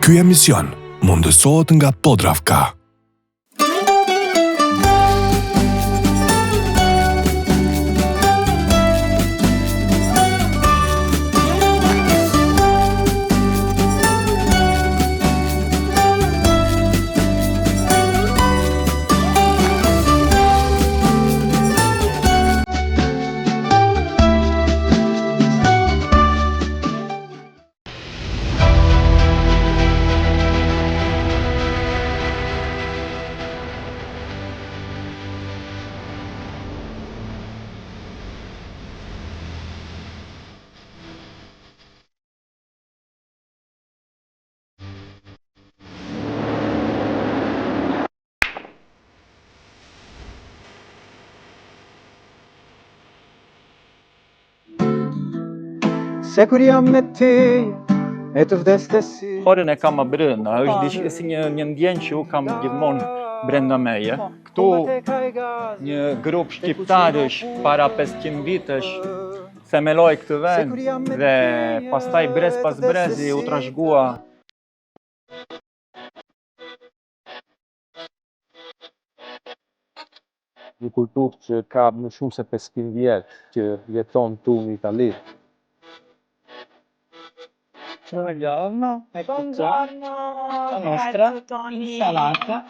Ky emision mundësohet nga Podravka. Se kur jam me ty, e të vdes të sy. Horën e kam më brenda, është si një ndjenjë që u kam gjithmonë brenda meje. Këtu një grup shqiptarësh para 500 vitësh themeloi këtë vend dhe pastaj brez pas brezi u trashëgua. Një kulturë që ka më shumë se 500 vjetë që jeton tu në Itali. Buongiorno, buongiorno, la nostra insalata.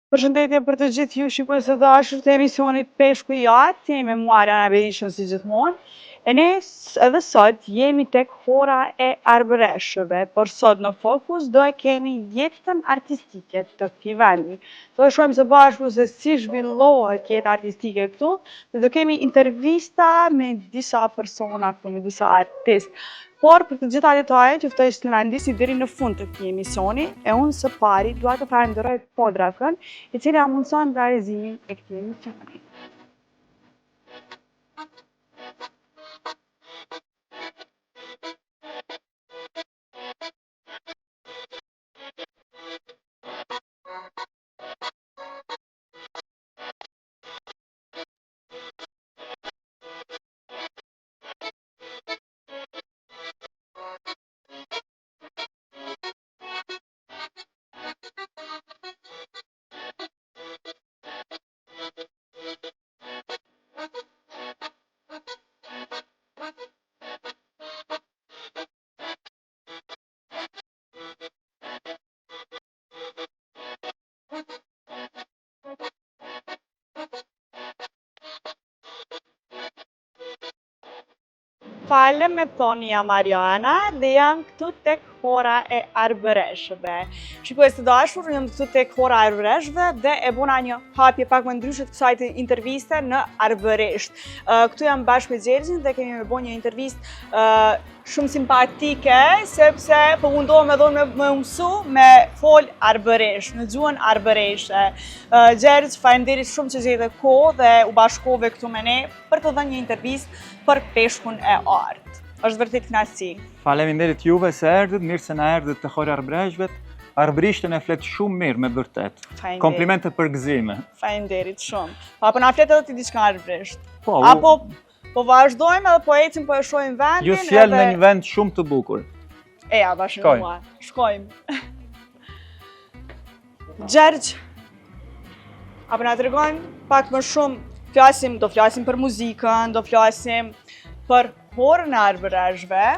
Përshëndetje për të gjithë ju shikues të dashur të emisionit Peshku i Jatë, jemi me mua Ariana Berishën si gjithmonë. E ne edhe sot jemi tek hora e arbëreshëve, por sot në fokus do e kemi jetën artistike të këtij vendi. Do të shohim së bashku se si zhvillohet jeta artistike këtu, dhe do kemi intervista me disa persona këtu, me disa artistë. Por për të gjitha detajet ju ftoj të na ndisni deri në fund të këtij emisioni, e unë së pari dua të falenderoj Podravkën, i cili na mundson realizimin e këtij emisioni. Falem me thoni jam Ariana dhe jam këtu tek hora e arbëreshëve. Shikues të dashur, jam këtu tek hora e arbëreshëve dhe e bona një hapje pak më ndryshe të kësaj interviste në arbëresht. Këtu jam bashkë me Gjergjin dhe kemi me bo një intervistë shumë simpatike, sepse po mundohem edhe me mësu me fol arbëresht, në gjuhën arbëreshe. Gjergj, faleminderit shumë që gjete kohë dhe u bashkove këtu me ne për të dhënë një intervistë për Peshkun e Artë. Është vërtet kënaqësi. Faleminderit juve se erdhët, mirë se na erdhët të hora arbëreshëve. Arbërishtën e flet shumë mirë me vërtet. Komplimente për gëzime. Faleminderit shumë. Apo na flet edhe ti diçka arbëresht. Po, po vazhdojmë edhe po ecim, po e shohim vendin. Ju sjell në një vend shumë të bukur. E ja, bashkë me mua. Shkojmë. Gjergj, apo na tregon pak më shumë, do flasim për muzikën, do flasim për horën e arbëreshëve.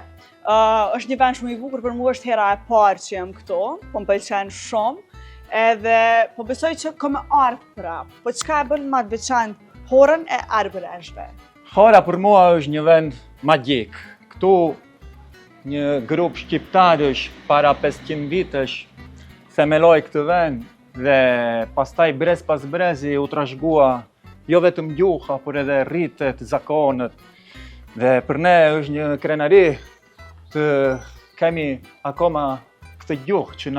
Është një vend shumë i bukur, për mua është hera e parë që jam këtu, po më pëlqen shumë. Edhe po besoj që kam ardhur prap. Po çka e bën më të veçantë horën e arbëreshëve? Hora për mua është një vend magjik. Këtu një grup shqiptarësh para 500 vitesh themeloi këtë vend dhe pastaj brez pas brezi u trashëgua jo vetëm gjuha, por edhe rritet, zakonet. Dhe për ne është një krenari të kemi akoma këtë gjuhë që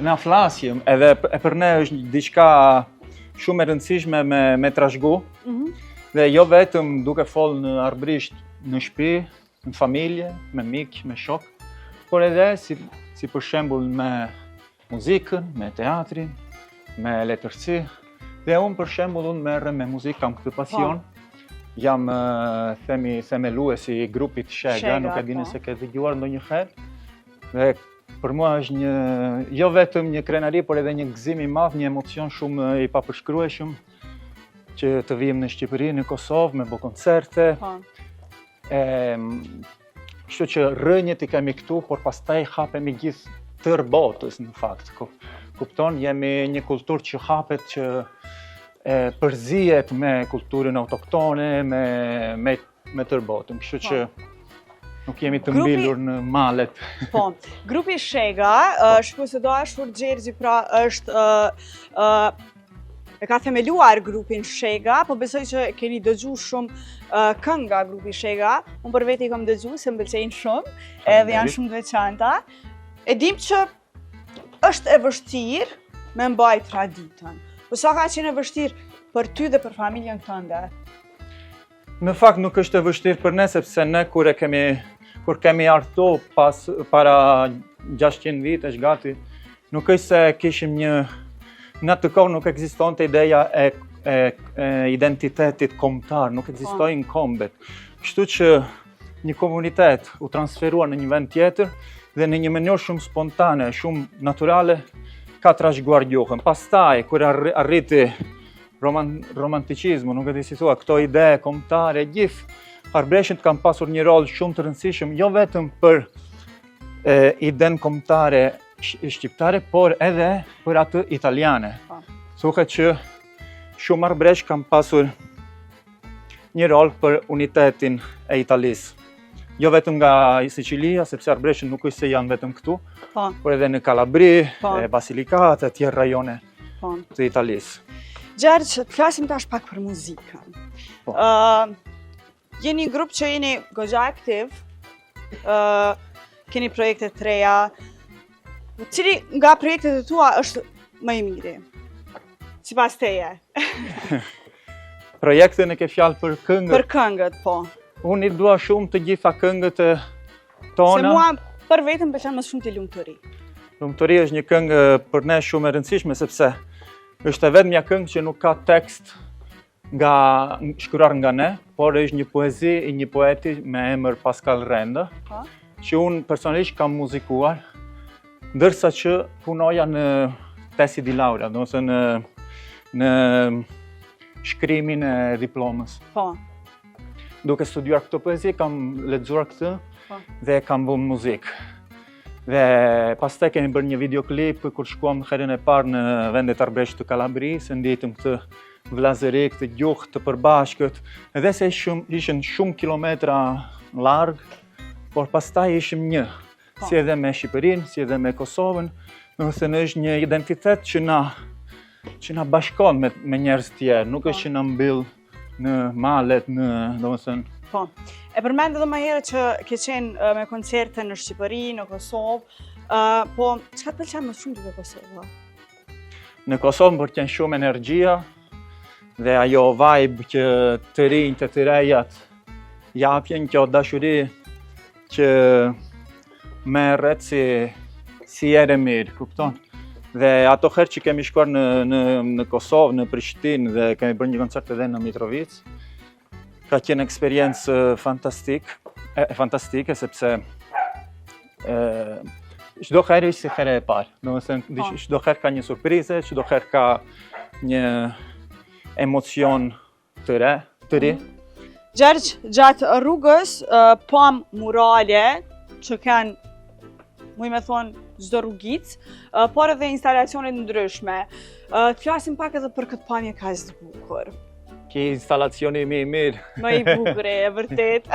na flasim, edhe për ne është diçka shumë e rëndësishme me trashëgu. Dhe jo vetëm duke folë në arbërisht në shtëpi, në familje, me mik, me shok, por edhe si për shembull me muzikën, me teatrin, me letërsi. Dhe unë për shembull merrem me muzikë, kam këtë pasion. Jam themeluesi i grupit Shega, nuk e dini se ke dëgjuar ndonjëherë. Dhe për mua është jo vetëm një krenari, por edhe një gëzim i madh, një emocion shumë i papërshkrueshëm që të vijmë në Shqipëri, në Kosovë, me bë koncerte. Kështu që rrënjët i kemi këtu, por pastaj hapemi gjithë tërë botës në fakt. Kupton, jemi një kulturë që hapet, që përzihet me kulturën autoktone, me tërë botën. Kështu që nuk jemi të mbilur në malet. Po, grupi Shega, shpresoj se do ashur Gjergji, pra është e ka themeluar grupin Shega, po besoj që keni dëgju shumë këngë nga grupi Shega. Unë për veti i kam dëgju, se më pëlqejnë shumë, edhe janë shumë të veçanta. E dim që është e vështirë me mbaj traditën. Po sa ka qenë e vështirë për ty dhe për familjen tënde? Në fakt nuk është e vështirë për ne, sepse ne kur kemi ardhur para 600 vitesh gati, nuk është se kishim në atë kohë nuk ekzistonte ideja e identitetit kombëtar, nuk ekzistojnë kombet. Kështu që një komunitet u transferua në një vend tjetër dhe në një mënyrë shumë spontane, shumë naturale, ka trashëguar gjuhën. Pastaj, kur arriti romanticizmu, nuk e di si thua, këto ide kombëtare, gjithë arbreshët kanë pasur një rol shumë të rëndësishëm, jo vetëm për idenë kombëtare shqiptare, por edhe për atë italiane. Thuhet që shumë arbresh kanë pasur një rol për unitetin e Italisë. Jo vetëm nga Sicilia, sepse arbreshët nuk është se janë vetëm këtu, por edhe në Kalabri, Basilicata, e tjerë rajone të Italisë. Gjergj, të flasim tash pak për muzikën. Jeni një grup që jeni goxha aktiv, keni projekte të reja. Cili nga projektet e tua është më i miri? Sipas teje? Projektin e ke fjalë për këngët? Për këngët, po. Unë i dua shumë të gjitha këngët tona. Se mua për vetëm pëlqen më shumë të lumturi. Lumturi është një këngë për ne shumë e rëndësishme, sepse është e vetmja këngë që nuk ka tekst shkruar nga ne, por është një poezi i një poeti me emër Pascal Renda, që unë personalisht kam muzikuar, ndërsa që punoja në tesi di laurea, do të thënë në shkrimin e diplomës. Duke studiuar këtë poezi, kam lexuar këtë dhe kam vënë muzikë. Dhe pastaj kemi bërë një videoklip kur shkuam herën e parë në vendet arbreshtë të Kalabrisë, ndjetëm këtë vllazëri, këtë gjuhë të përbashkët, edhe se ishin shumë kilometra larg, por pastaj ishim një, si edhe me Shqipërinë, si edhe me Kosovën, do të thënë është një identitet që na bashkon me njerëz të tjerë, nuk është që na mbyll në malet, domethënë. Po. E përmend edhe më herët që ke qenë me koncerte në Shqipëri, në Kosovë, po çka të pëlqen më shumë te Kosova? Në Kosovë më pëlqen shumë energjia dhe ajo vibe që të rinjt e të rejat japjen, kjo dashuri që merret si erë mirë, kupton? Dhe ato herë që kemi shkuar në Kosovë, në Prishtinë dhe kemi bërë një koncert edhe në Mitrovic, ka qenë eksperiencë fantastike, sepse çdo herë ishte si herë e parë. Domethënë çdo herë ka një surprizë, çdo herë ka një emocion të ri. Gjergj, gjatë rrugës pam murale që kanë, muj me thonë, çdo rrugicë, por edhe instalacione ndryshme. Të flasim pak edhe për këtë pamje kaq të bukur. Ki instalacioni më i mirë, Më i bukur e vërtet.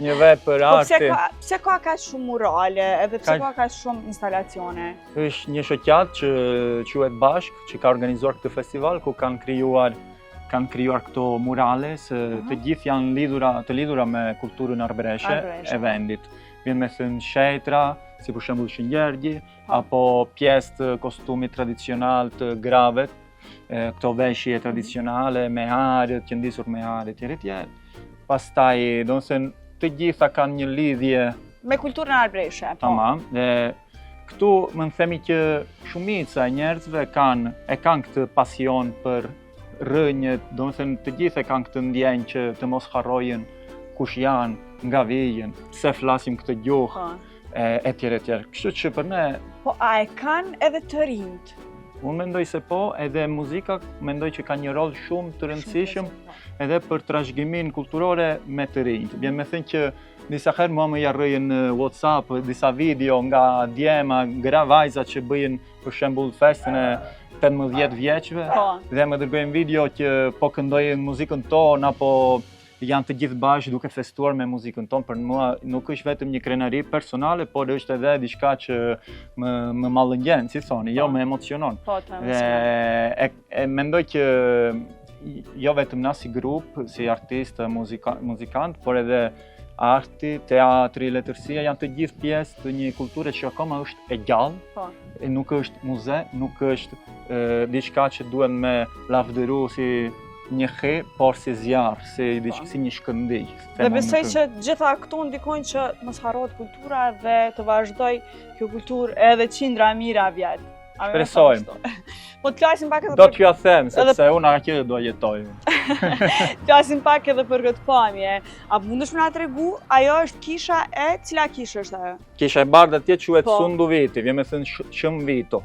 një vepër Po pse arti. pse ka kaq shumë murale, edhe pse ka kaq shumë instalacione? Është një shoqat që quhet Bashk, që ka organizuar këtë festival ku kanë krijuar këto murale, se të gjithë janë të lidhura me kulturën arbëreshe e vendit. Vjen me thënë shetra, si për shembull Shëngjergji, apo pjesë të kostumit tradicional të gravet, këto veshje tradicionale me harë, të qëndisur me harë etj. Pastaj, domethënë, të gjitha kanë një lidhje Me kulturën arbëreshe. tamam. Dhe këtu më themi që shumica e njerëzve kanë këtë pasion për rrënjët, domethënë të gjithë kanë këtë ndjenjë që të mos harrojnë kush janë, nga vijën, pse flasim këtë gjuhë, etj. Kështu që për ne, Po a e kanë edhe të rinjt? unë mendoj se po, edhe muzika mendoj që ka një rol shumë të rëndësishëm edhe për trashëgimin kulturore me të rinjt. Vjen me thënë që disa herë mua më jarrëjnë në WhatsApp disa video nga djema, vajza që bëjnë për shembull festën e 18 vjeçve dhe më dërgojnë video që po këndojnë muzikën tonë apo janë të gjithë bashkë duke festuar me muzikën tonë. Për mua nuk është vetëm një krenari personale, por është edhe diçka që më mallëngjen, si thoni, jo më emocionon. Dhe e mendoj që jo vetëm na si grup, si artist, muzikant, por edhe arti, teatri, letërsia janë të gjithë pjesë të një kulture që akoma është e gjallë, nuk është muze, nuk është diçka që duhet me lavdëru si një he, por si zjarr, si një shkëndij. Dhe besoj që gjitha këto ndikojnë që mos harrohet kultura dhe të vazhdoj kjo kulturë edhe qindra mira vjet. Shpresojmë. Po të flasim pak edhe Do t'ju them, sepse unë aqë do jetoj. Flasim pak edhe për këtë pamje. A mundesh më na tregu, ajo është kisha e cila kishë është ajo? Kisha e bardhë atje quhet Sunduviti, vjen me thënë Shëmvito.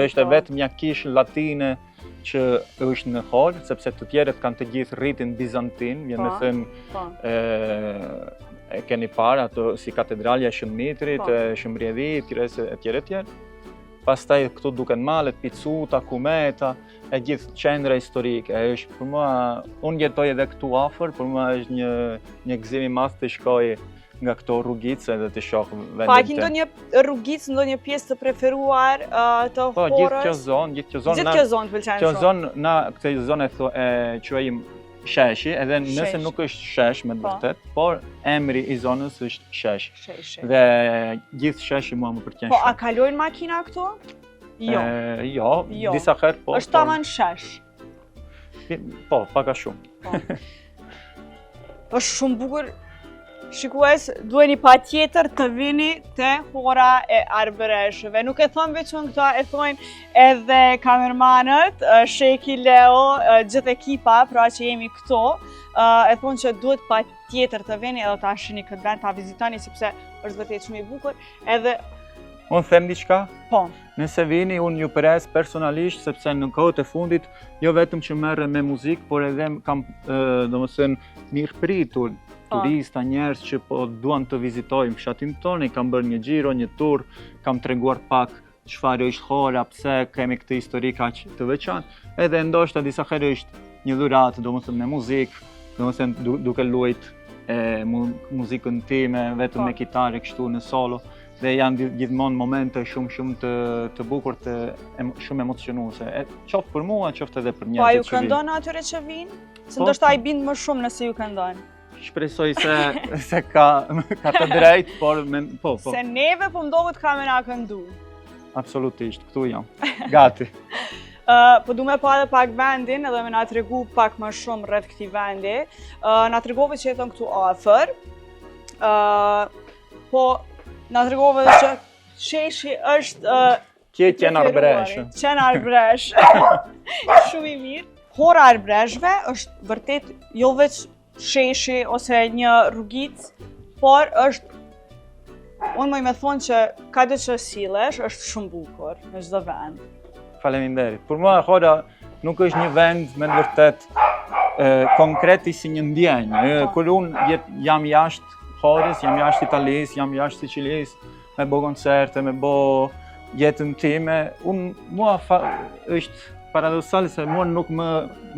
Është vetëm një kishë latine që është në hol, sepse të tjerët kanë të gjithë rritin bizantin, vjen me thënë e keni parë ato si katedralja e Shënmitrit, Shëmrjedhit, etj. Pastaj këtu duken malet, Picuta, Kumeta, e gjithë qendra historike. Është për mua, unë jetoj edhe këtu afër, për mua është një gëzim i madh të shkoj nga këto rrugice dhe të shoh vendin. Pa ki ndonjë rrugicë, ndonjë pjesë të preferuar të horës? Po, gjithë kjo zonë të pëlqen shumë. Këtë zonë e quajmë Sheshi, edhe nëse nuk është shesh me vërtet, por emri i zonës është Shesh. Dhe gjithë Sheshi mua më pëlqen shumë. Po, a kalojnë makina këtu? Jo, disa herë po. Është taman Shesh? Po, paka shumë. Është shumë bukur. Shikues, duheni pa tjetër të vini te hora e arbëreshëve. Nuk e thonë veç unë këta, e thonë edhe kamermanët, Sheki, Leo, gjithë ekipa, pra që jemi këto, e thonë që duhet pa tjetër të vini edhe ta shini këtë vend, ta vizitoni, sepse është vërtet shumë i bukur, edhe... Unë them diçka? Po. Nëse vini, unë ju pres personalisht, sepse në kohët e fundit, jo vetëm që merrem me muzikë, por edhe kam, domethënë, mirëpritur turista, njerëz që po duan të vizitojnë fshatin tonë, kam bërë një xhiro, një tur, kam treguar pak çfarë është hora, pse kemi këtë histori kaq të veçantë, edhe ndoshta disa herë është një dhuratë, domethënë me muzikë, domethënë duke luajt muzikën time vetëm me kitare kështu në solo, dhe janë gjithmonë momente shumë të bukur, shumë emocionuese. Qoftë për mua, qoftë edhe për njerëzit që vinë. Po, a ju këndon atyre që vinë? Se ndoshta i bindë më shumë nëse ju këndon. Shpresoj se ka të drejt, por po. Se neve po mdohet ka me na këndu. Absolutisht, këtu jam. Gati. Po du me pa edhe pak vendin, edhe me na tregu pak më shumë rreth këtij vendi. Na tregove që jeton këtu afër. Po na tregove që Sheshi është Qen Arbëresh. Qen Arbëresh. Shumë i mirë. Hora Arbreshve është vërtet jo veç Sheshi ose një rrugicë, por është, unë më me thonë që ka dhe që sillesh, është shumë bukur në çdo vend. Faleminderit. Për mua hora nuk është një vend me të vërtet konkreti si një ndjenjë. Kur unë jam jashtë Horës, jam jashtë Italisë, jam jashtë Sicilisë, me bo koncerte, me bo jetën time, mua është paradoksale se mua nuk më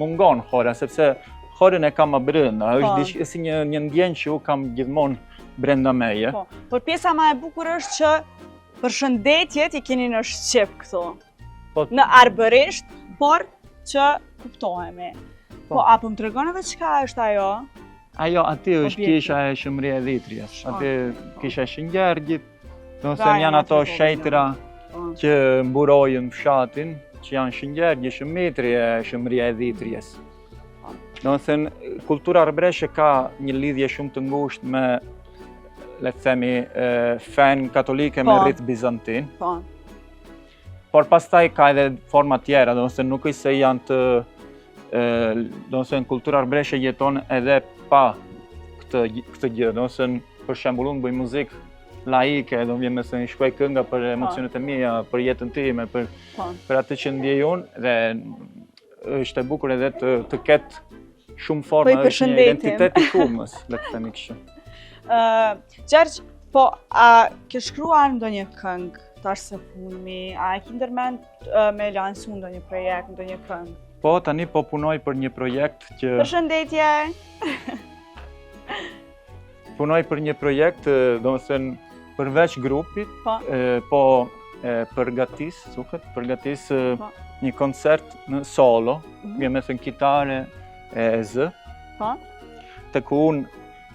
mungon hora, sepse Horën e kam më brenda, Po. është si një ndjenjë që u kam gjithmonë brenda meje. Po, por pjesa më e bukur është që përshëndetjet i keni në shqip këtu. Po. Në arbërisht, por që kuptohemi. Po, apo më tregon edhe çka është ajo? Ajo aty është Objekti. kisha e Shëmria e Dhitrjes. Aty Po. kisha e Shëngjergjit, do të Pra, thënë janë janë ato aty po, shejtra Po. që mburojnë fshatin, që janë Shëngjergji, Shëmitri e Shëmria e Dhitrjes. Do të thënë, kultura arbëreshe ka një lidhje shumë të ngushtë me, le të themi, fen katolike me Po. rit bizantin. Po. Por pastaj ka edhe forma tjera, do të thënë nuk është se janë të, do të thënë kultura arbëreshe jeton edhe pa këtë gjë, do të thënë për shembull unë bëj muzikë laike, do vjen me se shkruaj kënga për emocionet e mia, për jetën time, për atë që ndjej unë dhe është e bukur edhe të ketë shumë forma, Po i është një përshëndetim. identitet i shumës, le të themi kështu. Gjergj, po, a ke shkruar ndonjë këngë tash së fundmi? A e ke ndërmend me lansu ndonjë projekt, ndonjë këngë? Po, tani po punoj për një projekt që... Përshëndetje! Punoj për një projekt, do të thënë, përveç grupit, Po. përgatis Po. një koncert në solo, vjen me thënë kitare e zë, Po. të ku unë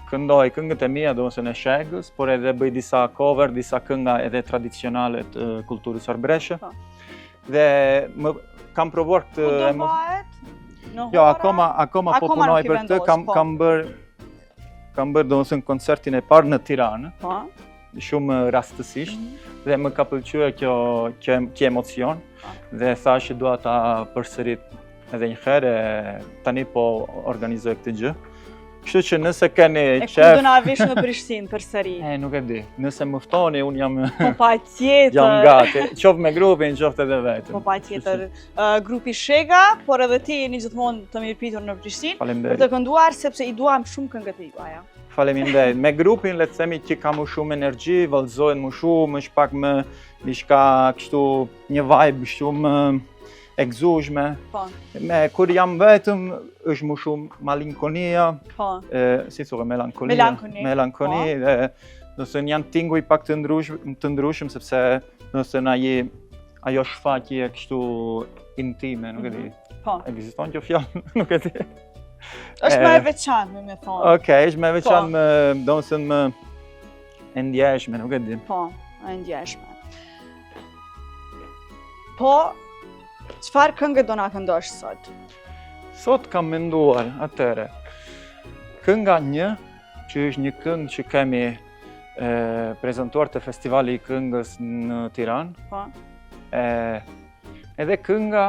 këndoj këngët e mia, do të thënë e Shegës, por edhe bëj disa cover, disa kënga edhe tradicionale të kulturës arbëreshe. Po. Dhe kam provuar Ku do këtë... bëhet? Në Jo, hora? akoma po Akoma punoj nuk i për këtë, vendos, po. kam bërë do të thënë koncertin e parë në Tiranë, Po. shumë rastësisht, dhe më ka pëlqyer kjo emocion dhe thash që dua ta përsërit edhe një herë, tani po organizoj këtë gjë. Kështu që nëse keni E ku do na vish në Prishtinë përsëri? nuk e di. Nëse më ftoni, unë jam Po patjetër. jam gati. Qoftë me grupin, qoftë edhe vetëm. Po patjetër. Grupi Shega, por edhe ti jeni gjithmonë të mirëpritur në Prishtinë për të Faleminderit. kënduar sepse i duam shumë këngët e juaja. Faleminderit. Me grupin le të themi që ka më shumë energji, vallëzohen më shumë, është pak më diçka kështu një vibe shumë e gëzueshme. Po. Kur jam vetëm është më shumë malinkonia, Po. si thuhet melankonia. Melankoni dhe do të thënë janë tinguj pak të ndryshëm sepse do të thënë ajo shfaqje kështu intime, nuk e di. Po. Ekziston kjo fjalë? Nuk e di. Është më e veçantë, më thonë. Okej, është më veçantë, do të thënë më e ndjeshme, nuk e di. Po, e ndjeshme. Po, çfarë këngë do na këndosh sot? Sot kam menduar atëre. Kënga 1, që është një këngë që kemi prezantuar te Festivali i Këngës në Tiranë. Po. Edhe kënga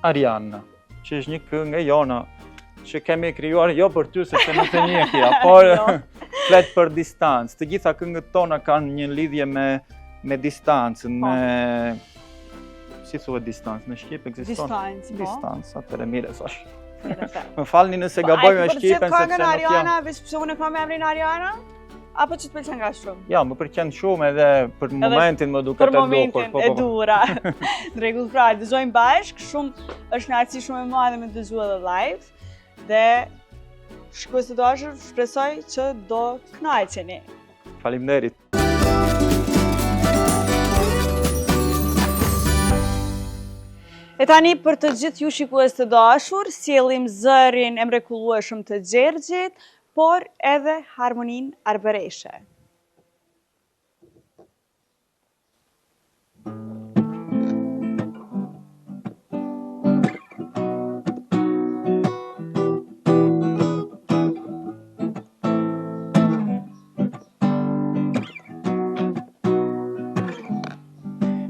Ariana, që është një këngë e jona që kemi krijuar jo për ty sepse nuk e njeh ja, por flet për distancë. Të gjitha këngët tona kanë një lidhje me distancën, me si thuhet distancë në shqip ekziston? Distancë, po. Distancë, atëre mire thash. Mirë, Më falni nëse gaboj me shqipen sepse këngën nuk Ariana, jam. veç pse unë kam emrin Ariana? Apo që të pëlqen nga shumë? Ja, më pëlqen shumë edhe për momentin më duket Për e duhur. momentin e dura. Në rregull, pra, dëgjojmë bashk, shumë është kënaqësi shumë e madhe me dëgju edhe live. Dhe shikues të dashur, shpresoj që do kënaqeni. Faleminderit. E tani për të gjithë ju shikues të dashur, sjellim zërin e mrekullueshëm të Gjergjit, por edhe harmoninë arbëreshe.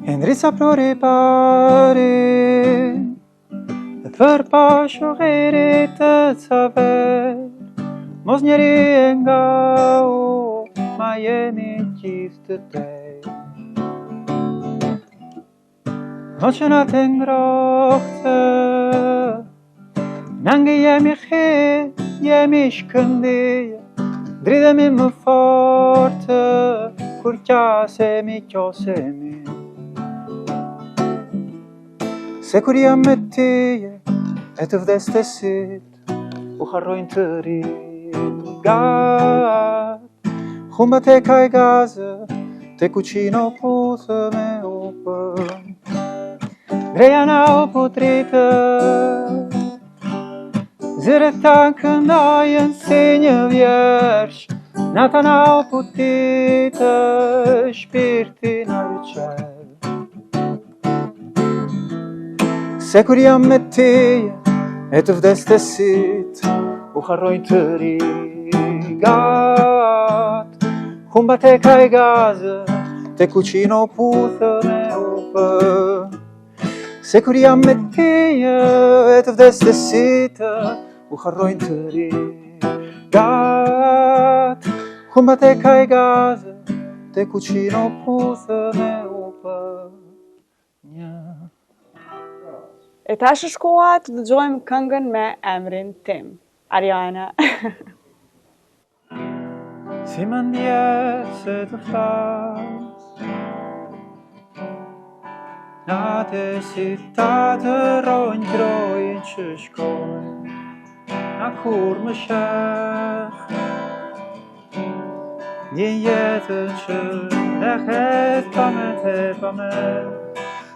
Endrisa prore pare Për pashohere të caver Mos njeri e nga u Ma jemi gjithë të tej O që na të ngrohtë Nëngë jemi khe Jemi shkëndije Dridhemi më fortë Kur qasemi Se kur jam me teje, e të vdes të sit u harrojnë të rigat. Humba te kaj gazë, te kuqino puthë me upën. Greja na u putritë, zëret ta këndajën si një vjersh. Nata na u putitë, shpirti na rëqel. Se kur jam me teje, e të vdes të sit, u harrojnë të rigat. Humba te kaj gazë, te kuqino puthë me upë. Se kur jam me teje, e të vdes të sit, u harrojnë të rigat. Humba te kaj gazë, te kuqino puthë me upë. E tash është koha të dëgjojmë këngën me emrin tim, Ariana. Si më ndjes se të flas, natë si ta të rojnë trojnë që shkojnë, na kur më sheh, një jetën që lehet pa me te pa me,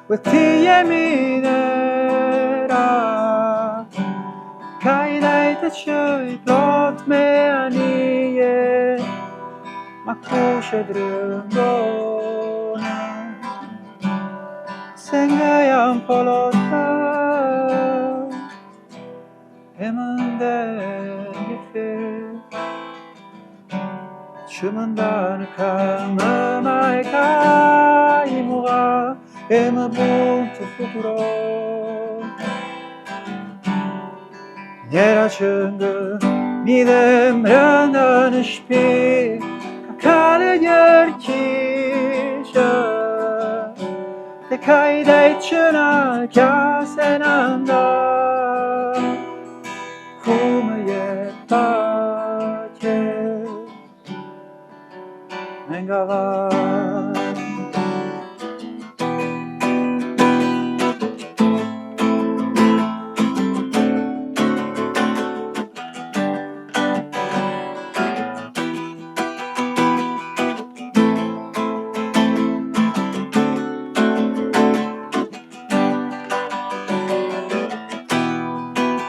vë ti jemi nera, ka i dajtë që i plot me anije, ma kush e drëngona, se nga jam polota, e më ndenjë fit, që më ndanë ka më maj ka i mua, e më bun të futuron. Njera që ngë midhem rënda në shpi, ka kale njërë qishë, dhe ka i dejt që na kjase në nda, ku më jet pa qet, me nga vaj.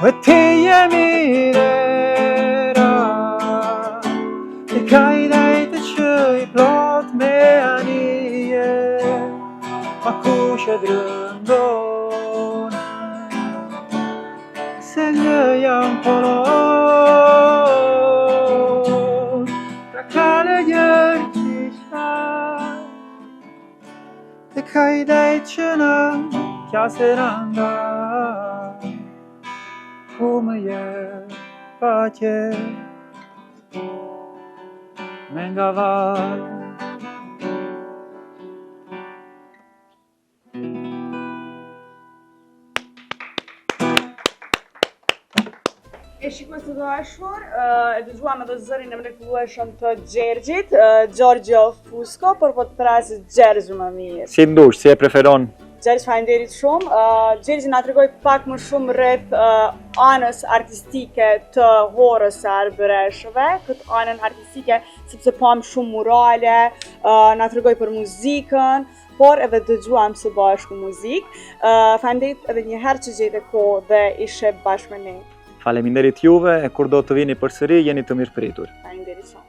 Vë ti jemi nera, e ka i dajtë që i plot me anije, ma kush e drëndona, se ngë jam polon, pra kale njërë qisha, e ka i dajtë që në kjase randa, ku më jet pa qet, me nga vaj. E shikues të dashur, e dëgjuam edhe zërin e mrekullueshëm të Gjergjit, Giorgio Fusco, por po të trasë Gjergj më mirë. Si ndush, si e preferon? Gjergj, faleminderit shumë. Gjergj na tregoi pak më shumë rreth anës artistike të Horës së Arbëreshëve, këtë anën artistike sepse pam shumë murale, na tregoi për muzikën, por edhe dëgjuam së bashku muzikë. Faleminderit edhe një herë që gjete kohë dhe ishe bashkë me ne. Faleminderit juve, e kur do të vini përsëri, jeni të mirëpritur. Faleminderit shumë.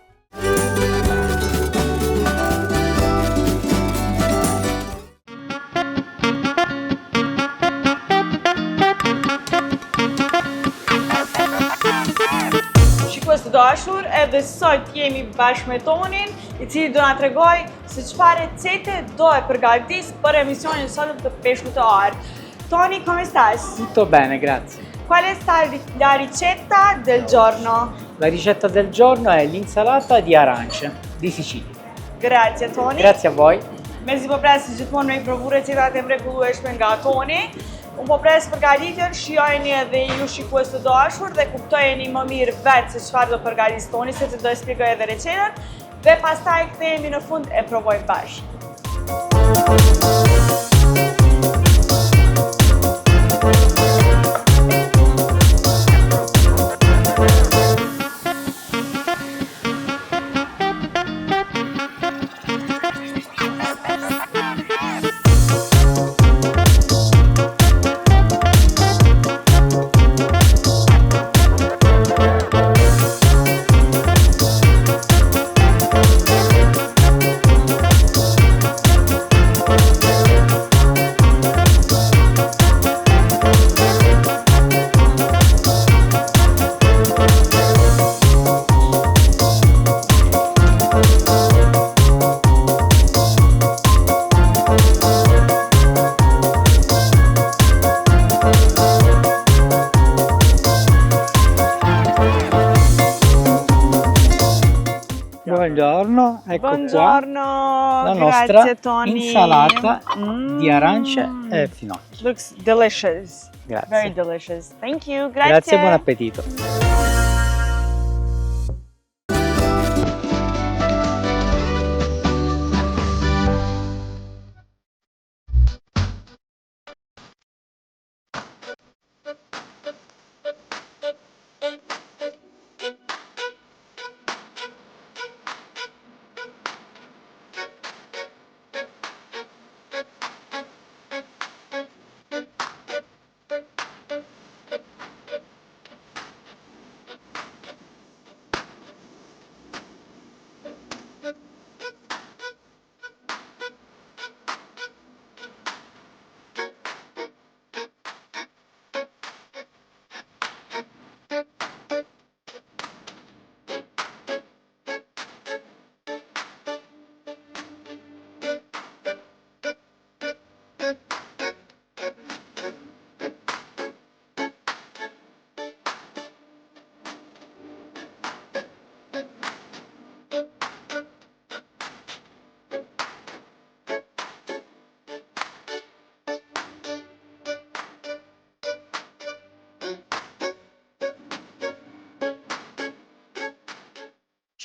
Shikues të dashur, edhe sot jemi bashkë me Tonin, i cili do na tregoj se çfarë recete do e përgatis për emisionin sot të Peshku të Ar. Toni, come stai? Tutto bene, grazie. Qual è la ricetta del giorno? La ricetta del giorno è l'insalata di arance di Sicilia. Grazie Toni. Grazie a voi. Mezi po pres si gjithmonë në i provu recetat e mrekullueshme nga Toni. Unë po pres përgatitjen, shijojeni edhe ju shikues të dashur dhe kuptojeni më mirë vetë se çfarë do përgatis Toni, sepse do e shpjegoj edhe recetën dhe pastaj kthehemi në fund e provojmë bashkë. Buongiorno, ecco qua Buongiorno, la grazie nostra Tony. insalata di arance e finocchi. Looks delicious. Very Grazie. delicious. Thank you. Grazie. Grazie e buon appetito.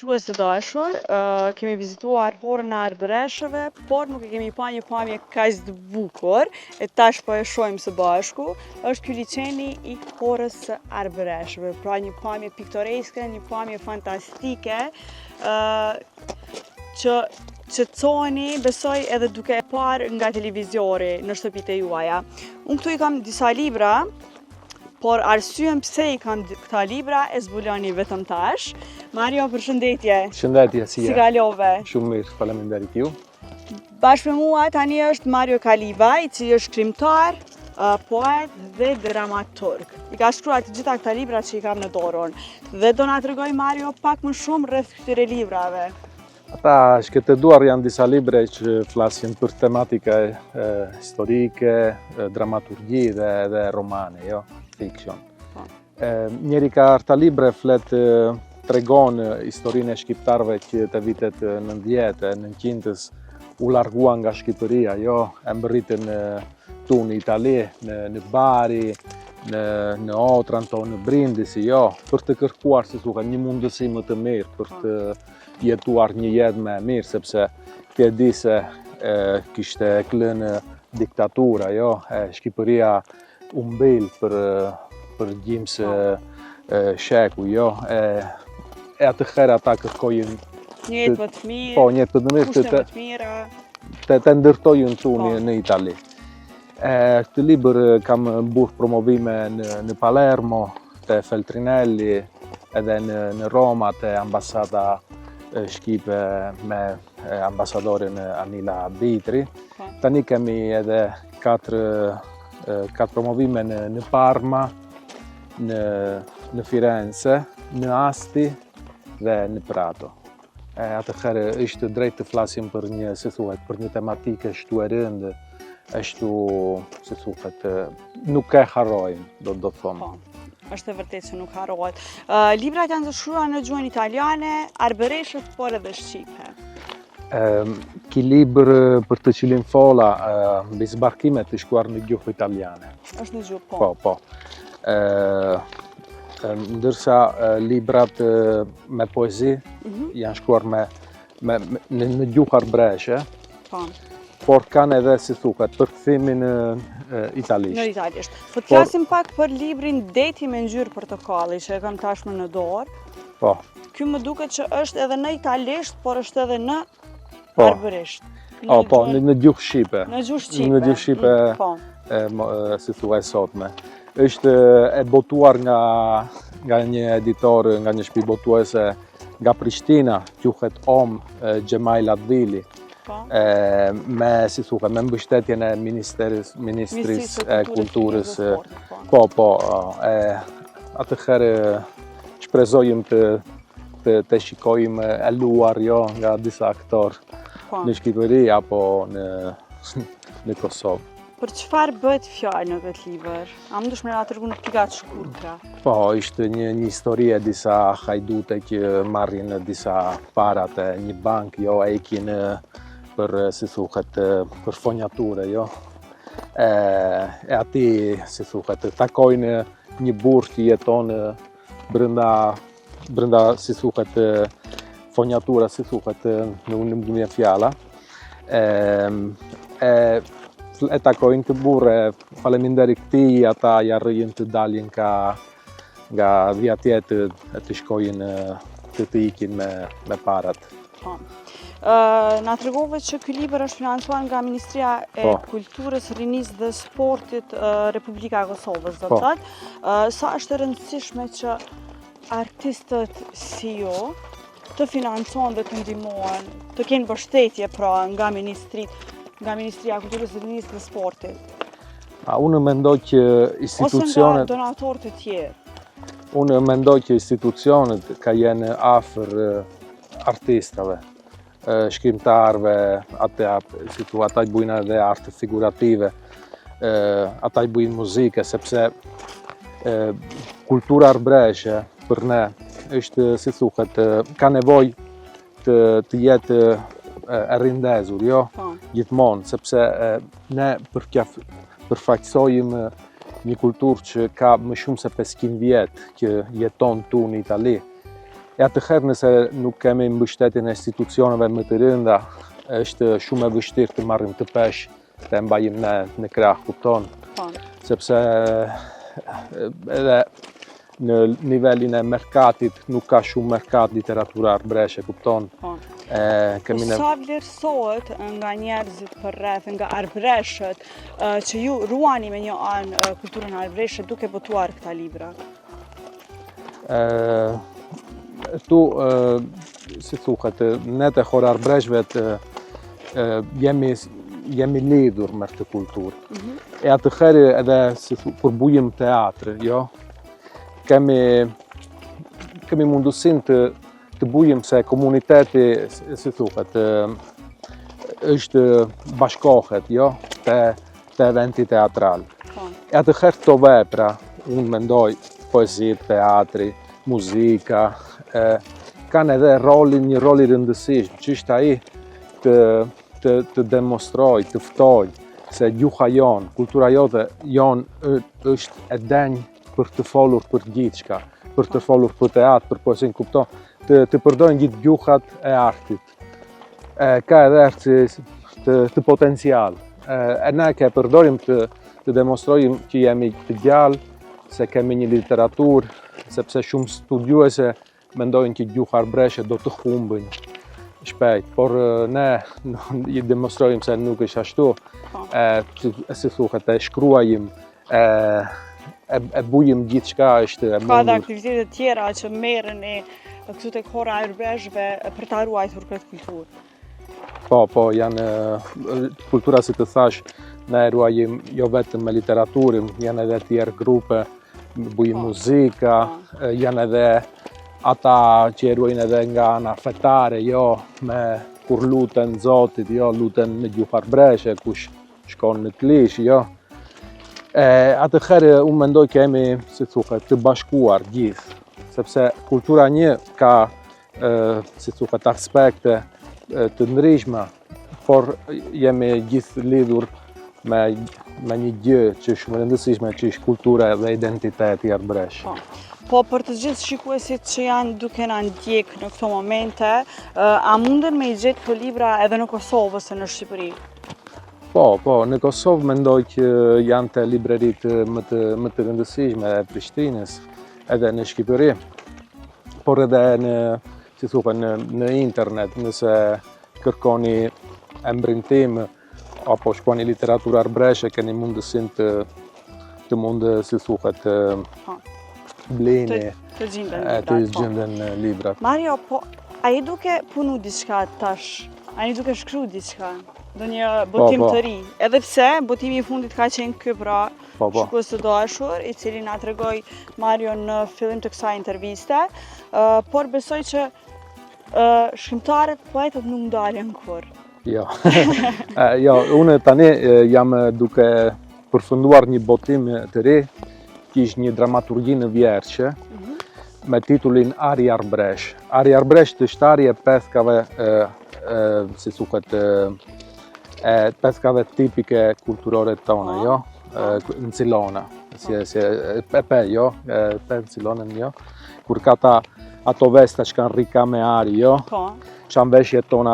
Quës të dashur, kemi vizituar Horën e Arbëreshëve, por nuk e kemi pa një pamje kaq të bukur, e tash po e shohim së bashku. Është ky liçeni i Horës së Arbëreshëve, pra një pamje piktoreske, një pamje fantastike, që qetësoheni, besoj edhe duke e parë nga televiziori në shtëpitë e juaja. Unë këtu i kam disa libra, por arsyen pse i kam këta libra e zbuloni vetëm tash. Mario, përshëndetje. Shëndetje, si Si je? kalove? Shumë mirë, faleminderit ju. Bashkë me mua tani është Mario Kaliva, i cili është shkrimtar, poet dhe dramaturg. I ka shkruar të gjitha këta libra që i kam në dorën. Dhe do na tregoj Mario pak më shumë rreth këtyre librave. Ata shkëteduar janë disa libre që flasin për tematike historike, dramaturgji dhe romane, jo? Fiction. Njeri ka arta libre flet tregon historinë e shqiptarëve që të vitet 90, 900-s u larguan nga Shqipëria, jo? E mbërritën tu në Itali, në Bari, në Otranto, në Brindisi, jo? Për të kërkuar, si thuhet, një mundësi më të mirë, për të jetuar një jetë më e mirë, sepse ke di se kishte klënë diktatura, jo? Shqipëria u mbel për gjimsë sheku, jo? E atëherë ata kërkojnë Një jetë më të mirë, po, një jetë më të mirë, kushte më të mira. të ndërtojnë tu Po. në Itali. Këtë libër kam mbush promovime në Palermo, te Feltrinelli, edhe në Roma, te ambasada shqipe me ambasadorin Anila Bitri. Po. Tani kemi edhe 4 promovime në Parma, në Firenze, në Asti dhe në Prato. Atëherë është drejt të flasim për një, si thuhet, për një tematike ashtu e rëndë, ashtu, si thuhet, nuk e harrojmë, do të thonë. Po, është e vërtet që nuk harrohet. Librat janë të shkruar në gjuhën italiane, arbëreshët, por edhe shqipe. Ki libër për të cilin fola mbi zbarkimet të shkuar në gjuhë italiane. Është në gjuhë, po. Po. Ndërsa librat me poezi janë shkruar në gjuhë arbëreshe, Po. por kanë edhe, si thuhet, përkthimin italisht. Në italisht. Po të flasim pak për librin Deti me ngjyrë portokalli, që e kam tashmë në dorë. Po. Ky më duket që është edhe në italisht, por është edhe në Po. arbëresht. Po, në gjuhë shqipe. Në gjuhë shqipe. Në gjuhë shqipe, Po. si thuhet sotme. Është e botuar nga një editor, nga një shtëpi botuese nga Prishtina, quhet Om Gjemajl Advili, Po. me, si thuhet, me mbështetjen e Ministrisë e Kulturës. Po. Po, atëherë shpresojmë të shikojmë e luar, jo, nga disa aktorë Po. në Shqipëri apo në Kosovë. Për çfarë bëhet fjalë në këtë libër? A mundesh më na tregon në pika të shkurtra? Po, ishte një histori e disa hajdute që marrin disa para të një bank, jo, ekin për, si thuhet, për fonjature, jo. E ati, si thuhet, takojnë një burr që jeton brenda, si thuhet, fonjatura, si thuhet, në një fjala. E takojnë të burre, faleminderit këtij, ata ja rrijnë të dalin nga dhja të shkojnë të ikin me parat. Na tregove që ky libër është financuar nga Ministria e Kulturës, Rinisë dhe Sportit Republika e Kosovës, do të thotë. Sa është e rëndësishme që artistët si ju të financojnë dhe të ndihmohen, të kenë mbështetje pra nga Ministria e Kulturës, Rinisë dhe Sportit? Unë mendoj që institucionet... Ose nga donatorët e tjerë? Unë mendoj që institucionet ka jenë afër artistave, shkrimtarve, ata i bujnë edhe arte figurative, ata i bujnë muzike, sepse kultura arbëreshe për ne është, si thuhet, ka nevojë të jetë e rindezur, jo, gjithmonë, sepse ne përfaqësojmë një kulturë që ka më shumë se 500 vjetë që jeton tu në Itali. E atëherë nëse nuk kemi mbështetjen e institucioneve më të rënda, është shumë e vështirë të marrim të peshë të mbajim ne në krah, kupton? Sepse edhe në nivelin e merkatit nuk ka shumë merkat literatura arbëreshe, kupton? Sa vlerësohet nga njerëzit për rreth, nga arbëreshët, që ju ruani me një anë kulturën arbëreshe duke botuar këta libra? Tu, si thuhet, ne të hor arbëreshvet jemi lidhur me këtë kulturë. E atëherë edhe kur bujëm teatr, jo? Kemi mundësin të bujëm se komuniteti, si thuhet, është bashkohet, jo? Te eventi teatral. E atëherë këto vepra, unë mendoj, poezi, teatri, muzika, kanë edhe një rol i rëndësishëm, që është ai të demonstroj, të ftoj se gjuha jonë, kultura jonë është e denjë për të folur për gjithçka, për të folur për teatr, për poezin, kupton, të përdojnë gjithë gjuhat e artit. Ka edhe arti të potencial. E ne ke përdorim të demonstrojmë që jemi të gjallë, se kemi një literaturë, sepse shumë studiuese mendojnë që gjuha arbëreshe do të humbën shpejt, por ne i demonstrojmë se nuk është ashtu, si thuhet, e shkruajmë, e bujëm gjithçka është e mundur. Ka dhe aktivitetet tjera që merreni këtu tek hora e arbëreshve për ta ruajtur këtë kulturë? Po, janë kultura, si të thash, ne ruajmë jo vetëm me literaturën, janë edhe tjerë grupe, bujmë muzika, janë edhe ata që ruajnë edhe nga ana fetare, jo, kur luten Zotit, jo, luten në gjuhë arbëreshe, kush shkon në klish, jo. Atëherë unë mendoj kemi, si thuhet, të bashkuar gjithë, sepse kultura një ka, si thuhet, aspekte të ndryshme, por jemi gjithë lidhur me një gjë që është shumë rëndësishme, që është kultura dhe identiteti arbëresh. Po për të gjithë shikuesit që janë duke na ndjek në këto momente, a munden me i gjetë këto libra edhe në Kosovë ose në Shqipëri? Po, në Kosovë mendoj që janë të librerit më të rëndësishme e Prishtinës, edhe në Shqipëri, por edhe në internet, nëse kërkoni emrin tim, apo shkruani literaturë arbëreshe, keni mundësin të mundë, si thuhet, blini, të gjenden librat. Mario, po, a i duke punu diçka tash? A i duke shkru diçka? Do një botim të ri? Edhe pse, botimi i fundit ka qenë ky pra shikues të dashur, i cili na tregoi Mario në fillim të kësaj interviste, por besoj që shkrimtarët, poetët nuk ndalen kur. Jo. Jo, unë tani jam duke përfunduar një botim të ri, që është një dramaturgji në vjerçe, me titullin Ari Arbresh. Ari Arbresh është ari e pethkave, si thuhet, pethkave tipike kulturore tona, jo? Në Cilona. E pe, jo? Pe në Cilonën, jo? Kur ka ato vesta që kanë rika me ari, jo? Po, Që anë veshjet tona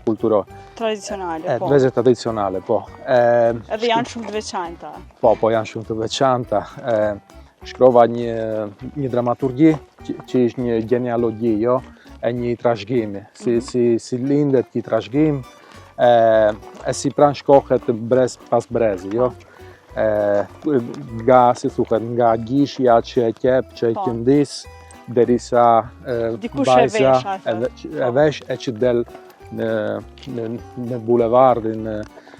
kulturore. tradicionale, po. Veshjet tradicionale, po. Edhe janë shumë të veçanta. Po, janë shumë të veçanta. Shkrova një dramaturgji që është një genealogji, jo? E një trashëgimi. Si lindet një trashëgim, e si pranë shkohet brez pas brezi, jo? Nga, si thuhet, nga gishja që e qep, që e këndis, derisa Dikush e vesh, vajza atë. e vesh e që del në bulevardin,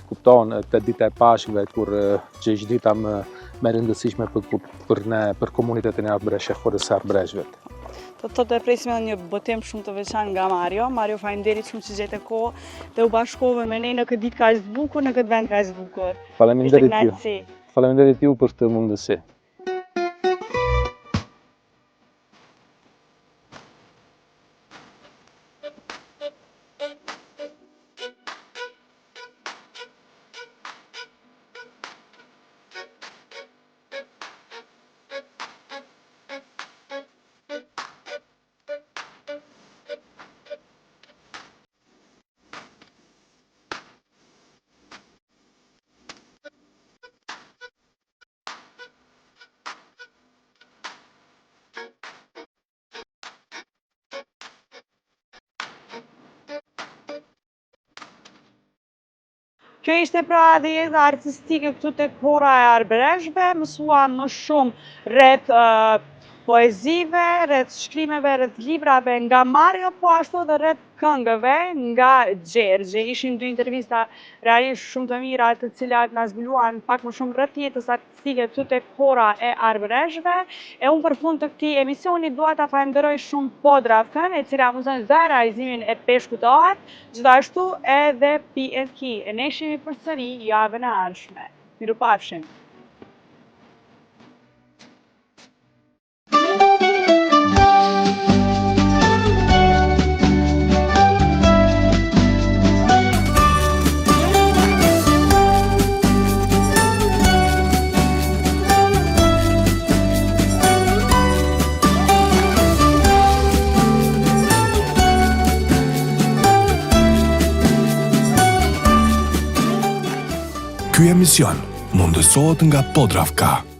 kupton, të dita e Pashkëve, kur që është dita më rëndësishme për komunitetin e Arbreshev ose Arbreshëve. Të presim edhe një botim shumë të veçantë nga Mario. Mario, faleminderit shumë që gjete kohë dhe u bashkove me ne në këtë ditë kaq të bukur, në këtë vend kaq të bukur. Faleminderit Ishte ju. kënaqësi. Faleminderit ju për këtë mundësi. Kjo ishte pra dhe jeta artistike këtu tek Hora e Arbreshve, mësuam më shumë rreth poezive, rreth shkrimeve, rreth librave nga Mario, po ashtu edhe rreth këngëve nga Gjergje. Ishin dy intervista realisht shumë të mira, të cilat na zbuluan pak më shumë rreth jetës artistike këtu tek Hora e Arbreshve. E unë për fund të këtij emisioni dua ta falenderoj shumë Podravkën, e cila mundson realizimin e peshkut të Ahat, gjithashtu edhe PSK. E ne shihemi përsëri javën e ardhshme. Mirupafshim. Ky emision mundësohet nga Podravka.